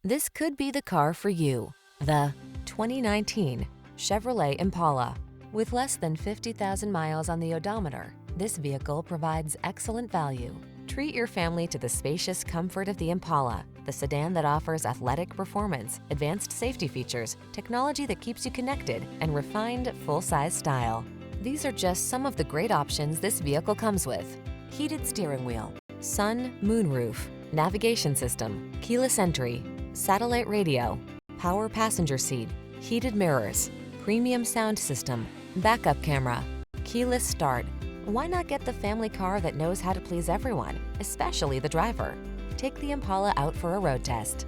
This could be the car for you. The 2019 Chevrolet Impala. With less than 50,000 miles on the odometer, this vehicle provides excellent value. Treat your family to the spacious comfort of the Impala, the sedan that offers athletic performance, advanced safety features, technology that keeps you connected, and refined full-size style. These are just some of the great options this vehicle comes with: heated steering wheel, sun, moonroof, navigation system, keyless entry, satellite radio, power passenger seat, heated mirrors, premium sound system, backup camera, keyless start. Why not get the family car that knows how to please everyone, especially the driver? Take the Impala out for a road test.